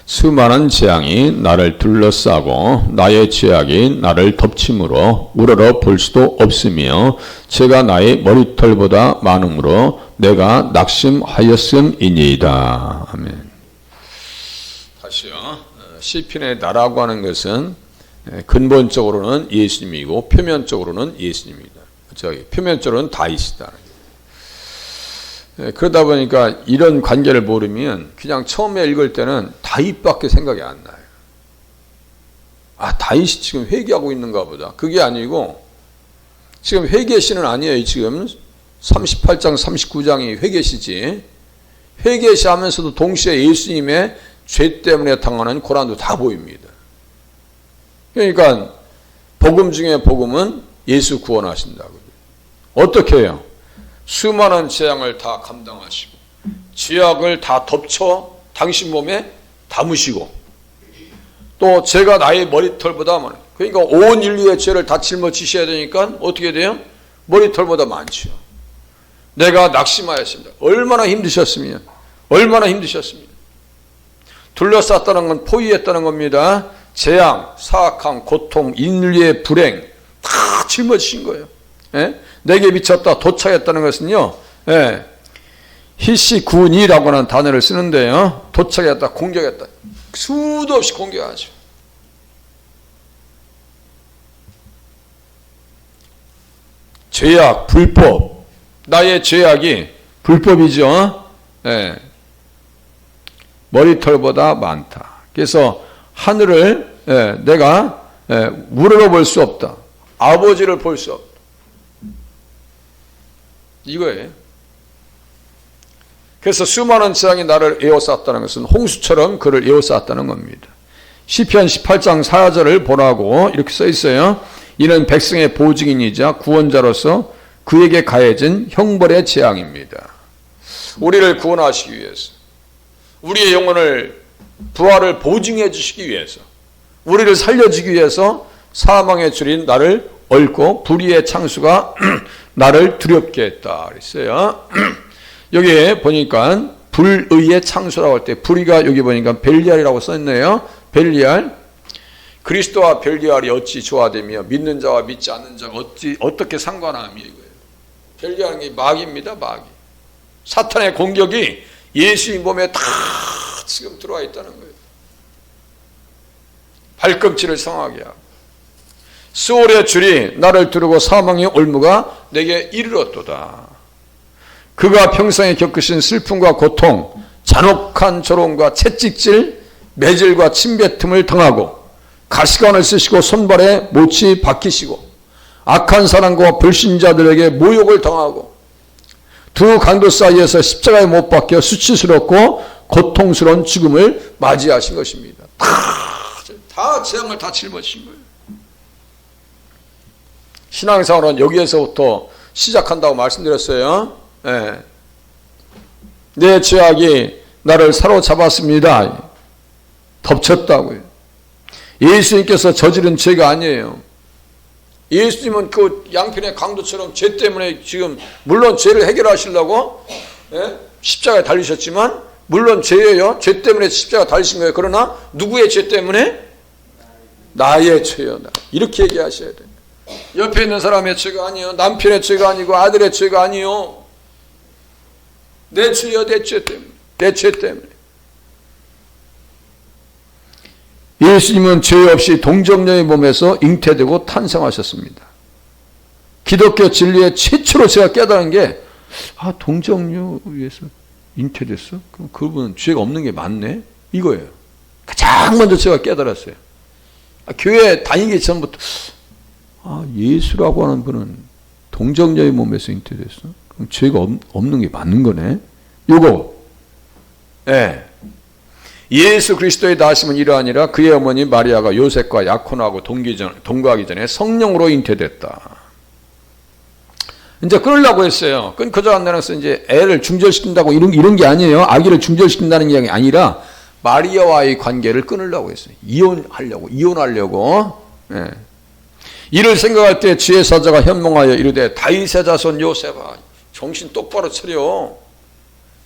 수많은 재앙이 나를 둘러싸고 나의 죄악이 나를 덮침으로 우러러 볼 수도 없으며 제가 나의 머리털보다 많음으로 내가 낙심하였음이니이다. 아멘. 다시요. 시편의 나라고 하는 것은 근본적으로는 예수님이고 표면적으로는 예수님입니다. 표면적으로는 다윗이다. 그러다 보니까 이런 관계를 모르면 그냥 처음에 읽을 때는 다윗밖에 생각이 안 나요. 아, 다윗이 지금 회개하고 있는가 보다. 그게 아니고 지금 회개시는 아니에요. 지금 38장 39장이 회개시지. 회개시 하면서도 동시에 예수님의 죄 때문에 당하는 고난도 다 보입니다. 그러니까 복음 중에 복음은 예수 구원하신다고요. 어떻게 해요? 수많은 재앙을 다 감당하시고 죄악을 다 덮쳐 당신 몸에 담으시고 또 제가 나의 머리털보다 많아요. 그러니까 온 인류의 죄를 다 짊어지셔야 되니까 어떻게 돼요? 머리털보다 많죠. 내가 낙심하였습니다. 얼마나 힘드셨으면 얼마나 힘드셨습니다. 둘러쌌다는 건 포위했다는 겁니다. 재앙, 사악함, 고통, 인류의 불행 다 짊어지신 거예요. 예? 내게 미쳤다 도착했다는 것은요, 예, 히시군이라고 하는 단어를 쓰는데요, 도착했다, 공격했다, 수도 없이 공격하죠. 죄악, 불법, 나의 죄악이 불법이죠. 예. 머리털보다 많다. 그래서 하늘을 내가 우러러볼 수 없다. 아버지를 볼 수 없다. 이거예요. 그래서 수많은 재앙이 나를 에워쌌다는 것은 홍수처럼 그를 에워쌌다는 겁니다. 시편 18장 4절을 보라고 이렇게 써 있어요. 이는 백성의 보증인이자 구원자로서 그에게 가해진 형벌의 재앙입니다. 우리를 구원하시기 위해서, 우리의 영혼을 부활을 보증해 주시기 위해서, 우리를 살려주기 위해서 사망의 줄인 나를 얽고 불의의 창수가 나를 두렵게 했다 그랬어요. 여기에 보니까 불의의 창수라고 할 때 불의가 여기 보니까 벨리알이라고 써있네요. 벨리알. 그리스도와 벨리알이 어찌 조화되며 믿는 자와 믿지 않는 자가 어떻게 상관하며 이거예요. 벨리알은 게 마귀입니다. 마귀. 사탄의 공격이 예수님 몸에 다 지금 들어와 있다는 거예요. 발꿈치를 상하게 하고 수월의 줄이 나를 두르고 사망의 올무가 내게 이르렀도다. 그가 평생에 겪으신 슬픔과 고통, 잔혹한 조롱과 채찍질, 매질과 침뱉음을 당하고 가시관을 쓰시고 손발에 못이 박히시고 악한 사람과 불신자들에게 모욕을 당하고 두 강도 사이에서 십자가에 못 박혀 수치스럽고 고통스러운 죽음을 맞이하신 것입니다. 다 재앙을 다 짊어지신 거예요. 신앙생활은 여기에서부터 시작한다고 말씀드렸어요. 네. 내 죄악이 나를 사로잡았습니다. 덮쳤다고요. 예수님께서 저지른 죄가 아니에요. 예수님은 그 양편의 강도처럼 죄 때문에 지금 물론 죄를 해결하시려고 십자가에 달리셨지만 물론 죄예요. 죄 때문에 십자가에 달리신 거예요. 그러나 누구의 죄 때문에? 나의 죄요. 이렇게 얘기하셔야 돼요. 옆에 있는 사람의 죄가 아니요, 남편의 죄가 아니고 아들의 죄가 아니요, 내 죄요. 내 죄 때문에. 내 죄 때문에. 예수님은 죄 없이 동정녀의 몸에서 잉태되고 탄생하셨습니다. 기독교 진리의 최초로 제가 깨달은 게 동정녀에서 잉태됐어? 그럼 그분은 죄가 없는 게 맞네? 이거예요. 가장 먼저 제가 깨달았어요. 교회 다니기 전부터 예수라고 하는 분은 동정녀의 몸에서 잉태됐어? 그럼 죄가 없는 게 맞는 거네? 요거. 예. 예수 그리스도의 나심은 이러하니라 그의 어머니 마리아가 요셉과 약혼하고 동거하기 전에 성령으로 잉태됐다. 이제 끊으려고 했어요. 끊고자 한다면서 이제 애를 중절시킨다고 이런 게 아니에요. 아기를 중절시킨다는 게 아니라 마리아와의 관계를 끊으려고 했어요. 이혼하려고. 예. 이를 생각할 때 지혜 사자가 현몽하여 이르되 다윗의 자손 요셉아 정신 똑바로 차려.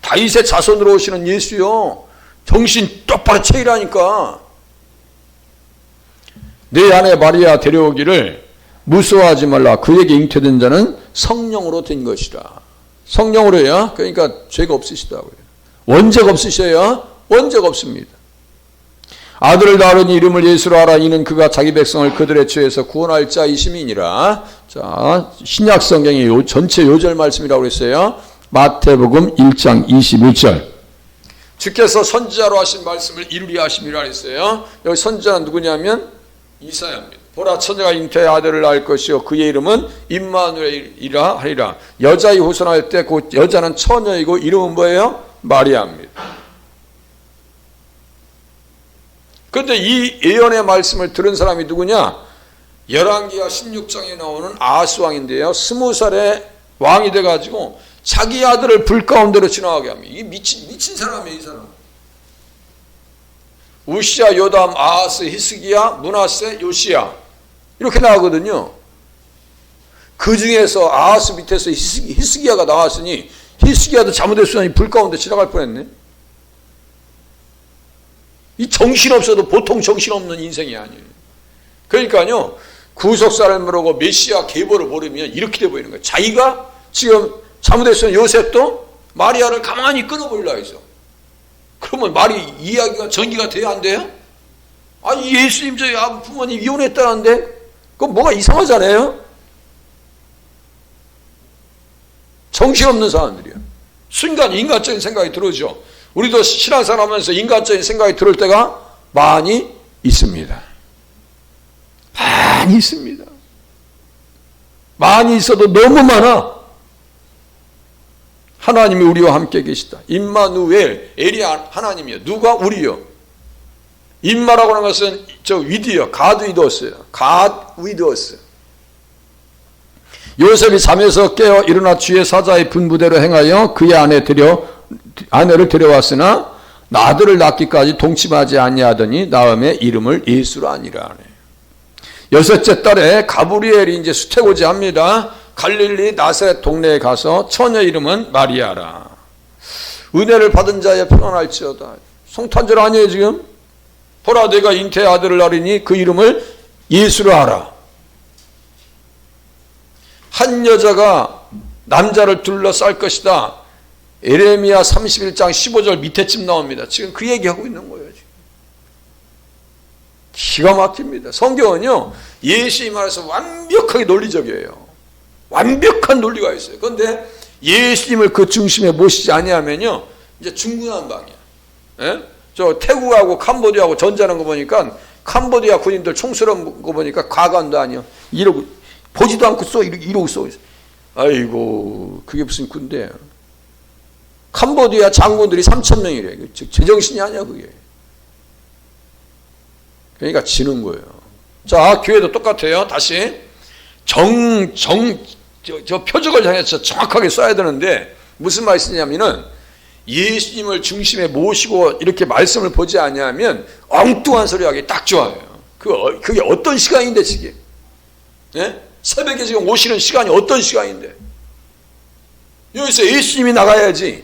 다윗의 자손으로 오시는 예수요. 정신 똑바로 차리라니까. 내 아내 마리아 데려오기를 무서워하지 말라. 그에게 잉태된 자는 성령으로 된 것이라. 성령으로요. 그러니까 죄가 없으시다고요. 원죄가 없으셔요. 원죄가 없습니다. 아들을 낳으니 이름을 예수로 하라. 이는 그가 자기 백성을 그들의 죄에서 구원할 자이심이니라. 자, 신약 성경의 전체 요절 말씀이라고 그랬어요. 마태복음 1장 21절. 주께서 선지자로 하신 말씀을 이루리 하심이라 했어요. 여기 선지자는 누구냐면 이사야입니다. 보라, 처녀가 잉태의 아들을 낳을 것이요 그의 이름은 임마누엘이라 하리라. 여자의 후손할 때 그 여자는 처녀이고 이름은 뭐예요? 마리아입니다. 그런데 이 예언의 말씀을 들은 사람이 누구냐? 열왕기하 16장에 나오는 아하스왕인데요. 20살에 왕이 돼가지고 자기 아들을 불 가운데로 지나가게 합니다. 이 미친 사람이에요, 이 사람. 우시야, 요담, 아하스, 히스기야, 므낫세, 요시야 이렇게 나오거든요. 그 중에서 아하스 밑에서 히스기야가 나왔으니 히스기야도 잘못했으니 불 가운데 지나갈 뻔했네. 이 정신없어도 보통 정신없는 인생이 아니에요. 그러니까요, 구속사를 모르고 메시아 계보를 모르면 이렇게 돼 보이는 거예요. 자기가 지금 잘못했으면 요셉도 마리아를 가만히 끊어버리려 해서. 그러면 말이 이야기가 전기가 돼야 안 돼요? 아니, 예수님 저희 부모님 이혼했다는데 그건 뭐가 이상하잖아요? 정신없는 사람들이에요. 순간 인간적인 생각이 들어오죠. 우리도 신앙생활 하면서 인간적인 생각이 들을 때가 많이 있습니다. 많이 있습니다. 많이 있어도 너무 많아. 하나님이 우리와 함께 계시다. 임마누엘, 엘이 하나님이요. 누가? 우리요. 임마라고 하는 것은 저 위드요. God with us예요. God with us. 요셉이 잠에서 깨어 일어나 주의 사자의 분부대로 행하여 그의 아내를 데려왔으나 아들을 낳기까지 동침하지 아니하더니 다음에 이름을 예수라 하니라 하네. 여섯째 달에 가브리엘이 이제 수태고지합니다. 갈릴리 나사렛 동네에 가서 처녀 이름은 마리아라. 은혜를 받은 자의 평안할지어다. 성탄절 아니에요 지금? 보라, 내가 잉태의 아들을 낳으니 그 이름을 예수로 하라. 한 여자가 남자를 둘러쌀 것이다. 에레미야 31장 15절 밑에쯤 나옵니다. 지금 그 얘기하고 있는 거예요. 지금. 기가 막힙니다. 성경은요, 예수님 말해서 완벽하게 논리적이에요. 완벽한 논리가 있어요. 그런데 예수님을 그 중심에 모시지 아니하면요, 이제 중구난방이야. 예? 저 태국하고 캄보디아하고 전자하는 거 보니까 캄보디아 군인들 총 쏘는 거 보니까 가관도 아니야. 이러고 보지도 않고 이러고 쏘고 있어. 아이고, 그게 무슨 군대야. 캄보디아 장군들이 3,000명이래. 제정신이 아니야 그게. 그러니까 지는 거예요. 자, 교회도 똑같아요. 다시 저 표적을 향해서 정확하게 써야 되는데 무슨 말씀이냐면은 예수님을 중심에 모시고 이렇게 말씀을 보지 않으면 엉뚱한 소리 하기 딱 좋아요. 그게 어떤 시간인데 지금? 예? 새벽에 지금 오시는 시간이 어떤 시간인데? 여기서 예수님이 나가야지.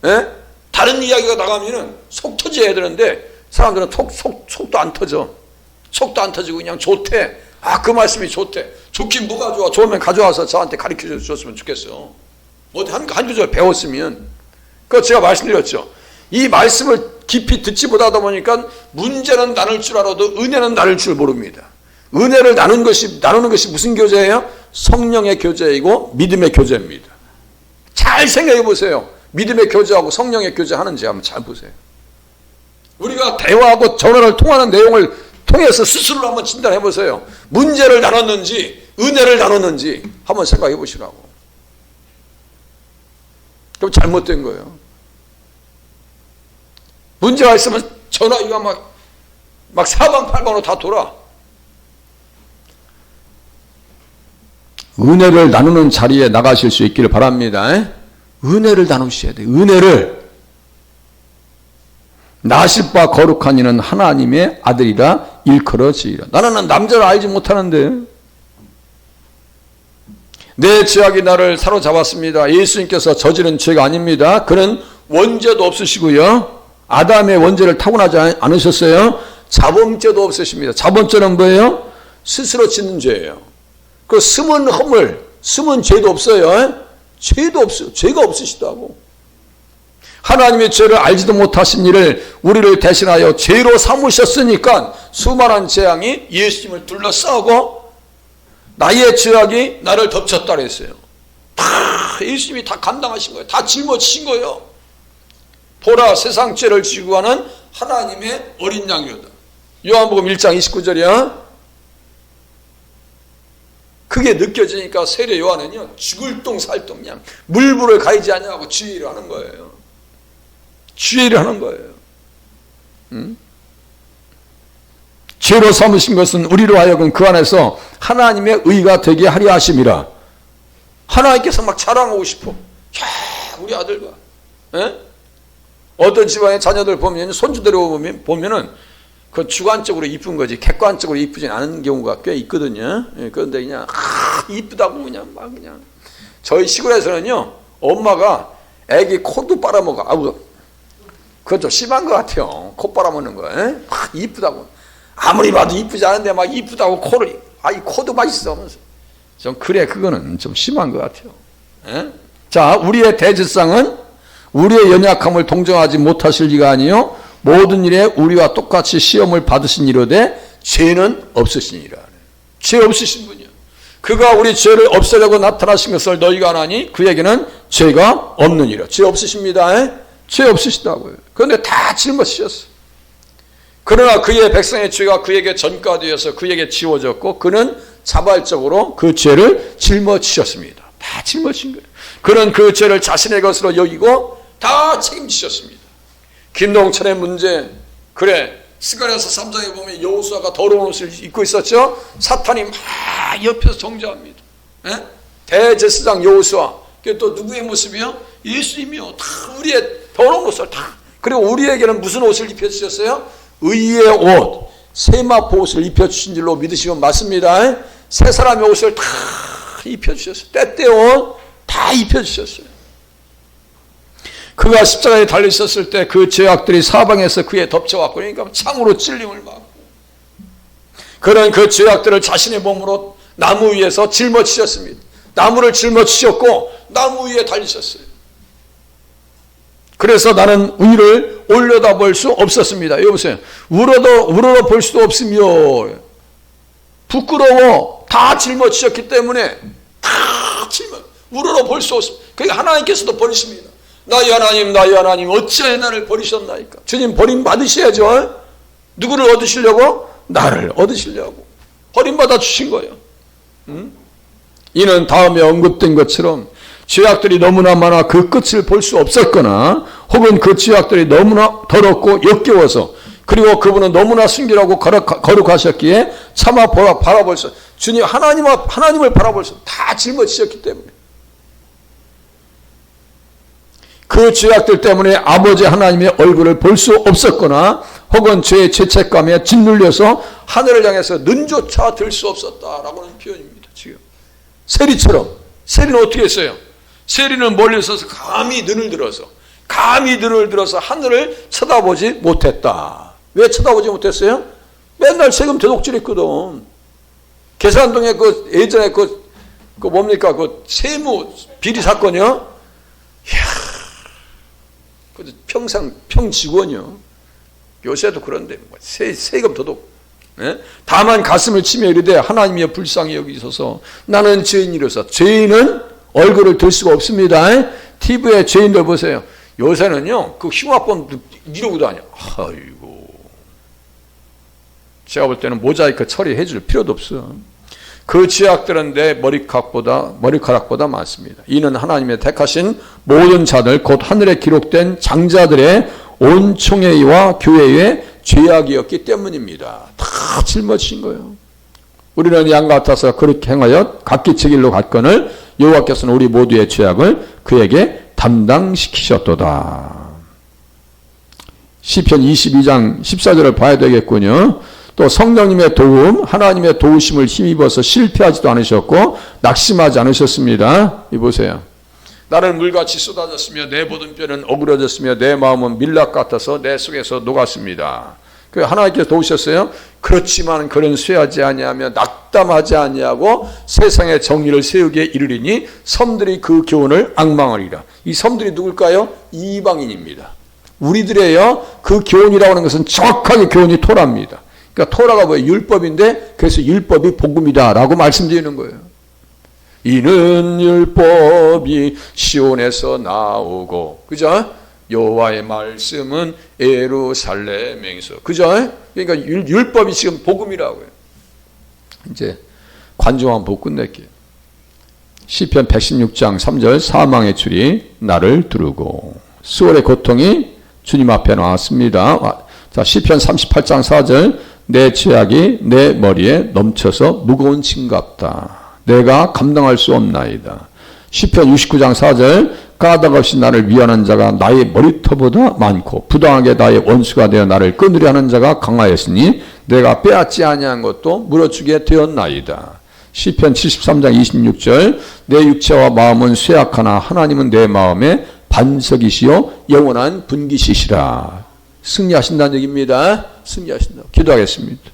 예? 다른 이야기가 나가면은 속 터져야 되는데 사람들은 속도 안 터져. 속도 안 터지고 그냥 좋대. 아, 그 말씀이 좋대. 좋긴 뭐가 좋아. 좋으면 가져와서 저한테 가르쳐 줬으면 좋겠어. 뭐 한 구절 배웠으면. 그거 제가 말씀드렸죠. 이 말씀을 깊이 듣지 못하다 보니까 문제는 나눌 줄 알아도 은혜는 나눌 줄 모릅니다. 은혜를 나누는 것이 무슨 교제예요? 성령의 교제이고 믿음의 교제입니다. 잘 생각해 보세요. 믿음의 교제하고 성령의 교제 하는지 한번 잘 보세요. 우리가 대화하고 전화를 통하는 내용을 통해서 스스로 한번 진단해 보세요. 문제를 나눴는지 은혜를 나눴는지 한번 생각해 보시라고. 그럼 잘못된 거예요. 문제가 있으면 전화기가 막 사방팔방으로 다 돌아. 은혜를 나누는 자리에 나가실 수 있기를 바랍니다. 은혜를 나누셔야 돼요. 은혜를. 나실 바 거룩한 이는 하나님의 아들이라 일컬어지리라. 나는 남자를 알지 못하는데 내 죄악이 나를 사로잡았습니다. 예수님께서 저지른 죄가 아닙니다. 그는 원죄도 없으시고요. 아담의 원죄를 타고나지 않으셨어요? 자범죄도 없으십니다. 자범죄는 뭐예요? 스스로 짓는 죄예요. 그 숨은 허물, 숨은 죄도 없어요. 죄도 없어요. 죄가 없으시다고. 하나님의 죄를 알지도 못하신 이를 우리를 대신하여 죄로 삼으셨으니까 수많은 재앙이 예수님을 둘러싸고 나의 죄악이 나를 덮쳤다 그랬어요. 다 예수님이 다 감당하신 거예요. 다 짊어지신 거예요. 보라, 세상 죄를 지고 가는 하나님의 어린 양이다. 요한복음 1장 29절이야. 그게 느껴지니까 세례 요한은요, 죽을 똥 살 똥 그냥 물불을 가리지 않냐고 주의를 하는 거예요. 주의를 하는 거예요. 죄로 삼으신 것은 우리로 하여금 그 안에서 하나님의 의가 되게 하려 하심이라. 하나님께서 막 자랑하고 싶어. 야, 우리 아들과 어떤 집안의 자녀들 보면, 손주들 보면은 그 주관적으로 이쁜 거지 객관적으로 이쁘진 않은 경우가 꽤 있거든요. 그런데 그냥 이쁘다고 그냥 저희 시골에서는요, 엄마가 애기 코도 빨아먹어. 아우, 그건 좀 심한 것 같아요. 코 빨아먹는 거. 이쁘다고. 아무리 봐도 이쁘지 않은데 막 이쁘다고 코를, 이 코도 맛있어. 좀 그래, 그거는 좀 심한 것 같아요. 자, 우리의 대제사장은 우리의 연약함을 동정하지 못하실 리가 아니요 모든 일에 우리와 똑같이 시험을 받으신 이로되 죄는 없으시니라. 죄 없으신 분이요. 그가 우리 죄를 없애려고 나타나신 것을 너희가 아나니 그에게는 죄가 없느니라. 죄 없으십니다. 죄 없으시다고요. 그런데 다 짊어지셨어요. 그러나 그의 백성의 죄가 그에게 전가되어서 그에게 지워졌고 그는 자발적으로 그 죄를 짊어지셨습니다. 다 짊어진 거예요. 그는 그 죄를 자신의 것으로 여기고 다 책임지셨습니다. 김동철의 문제, 그래, 스가랴서 3장에 보면 여호수아가 더러운 옷을 입고 있었죠. 사탄이 막 옆에서 정죄합니다. 대제사장 여호수아, 그게 또 누구의 모습이요? 예수님이요. 다 우리의 더러운 옷을 다. 그리고 우리에게는 무슨 옷을 입혀주셨어요? 의의 옷, 세마포 옷을 입혀주신 줄로 믿으시면 맞습니다. 세 사람의 옷을 다 입혀주셨어요. 때때옷 다 입혀주셨어요. 그가 십자가에 달려있었을 때 그 죄악들이 사방에서 그에 덮쳐왔고, 그러니까 창으로 찔림을 받고, 그런 그 죄악들을 자신의 몸으로 나무 위에서 짊어지셨습니다. 나무를 짊어지셨고 나무 위에 달리셨어요. 그래서 나는 위를 올려다볼 수 없었습니다. 여보세요. 우러러 볼 수도 없으며 부끄러워. 다 짊어지셨기 때문에 다 우러러 볼 수 없습니다. 그러니까 하나님께서도 버리십니다. 나의 하나님 어찌하여 나를 버리셨나이까. 주님 버림받으셔야죠. 누구를 얻으시려고? 나를 얻으시려고 버림받아 주신 거예요. 이는 다음에 언급된 것처럼 죄악들이 너무나 많아 그 끝을 볼 수 없었거나 혹은 그 죄악들이 너무나 더럽고 역겨워서 그리고 그분은 너무나 순결하고 거룩하셨기에 차마 바라볼 수, 주님 하나님을 바라볼 수 다 짊어지셨기 때문에 그 죄악들 때문에 아버지 하나님의 얼굴을 볼 수 없었거나 혹은 죄의 죄책감에 짓눌려서 하늘을 향해서 눈조차 들 수 없었다라고는 표현입니다. 지금 세리처럼. 세리는 어떻게 했어요? 세리는 멀리 서서 감히 눈을 들어서 하늘을 쳐다보지 못했다. 왜 쳐다보지 못했어요? 맨날 세금 대독질했거든. 계산동에 예전에 뭡니까? 세무 비리 사건이요? 이야. 평직원이요. 요새도 그런데 세금 도둑. 다만 가슴을 치며 이르되 하나님이여 불쌍히 여기소서 나는 죄인이로서. 죄인은 얼굴을 들 수가 없습니다. TV에 죄인들 보세요. 요새는요 그 흉악범 이러고 다녀. 아이고, 제가 볼 때는 모자이크 처리해 줄 필요도 없어. 그 죄악들은 내 머리카락보다 많습니다. 이는 하나님의 택하신 모든 자들 곧 하늘에 기록된 장자들의 온 총회와 교회의 죄악이었기 때문입니다. 다 짊어지신 거예요. 우리는 양 같아서 그렇게 행하여 각기 제 길로 갔거늘 여호와께서는 우리 모두의 죄악을 그에게 담당시키셨도다. 시편 22장 14절을 봐야 되겠군요. 또 성령님의 도움, 하나님의 도우심을 힘입어서 실패하지도 않으셨고 낙심하지 않으셨습니다. 이 보세요. 나는 물같이 쏟아졌으며 내 보든뼈는 어그러졌으며 내 마음은 밀랍 같아서 내 속에서 녹았습니다. 그 하나님께서 도우셨어요. 그렇지만 그런 쇠하지 아니하며 낙담하지 아니하고 세상의 정의를 세우게 이르리니 섬들이 그 교훈을 앙망하리라. 이 섬들이 누굴까요? 이방인입니다. 우리들의요 그 교훈이라고 하는 것은 정확하게 교훈이 토라입니다. 그러니까 토라가 뭐예요? 율법인데 그래서 율법이 복음이다라고 말씀드리는 거예요. 이는 율법이 시온에서 나오고, 그죠? 여호와의 말씀은 예루살렘에서, 그죠? 그러니까 율법이 지금 복음이라고요. 이제 관종한 보고 끝낼게요. 시편 116장 3절 사망의 줄이 나를 두르고 수월의 고통이 주님 앞에 나왔습니다. 자, 시편 38장 4절 내 죄악이 내 머리에 넘쳐서 무거운 짐 같다. 내가 감당할 수 없나이다. 시편 69장 4절 까닭 없이 나를 미워하는 자가 나의 머리털보다 많고 부당하게 나의 원수가 되어 나를 끊으려 하는 자가 강하였으니 내가 빼앗지 아니한 것도 물어주게 되었나이다. 시편 73장 26절 내 육체와 마음은 쇠약하나 하나님은 내 마음의 반석이시요 영원한 분깃이시라. 승리하신다는 얘기입니다. 승리하신다. 기도하겠습니다.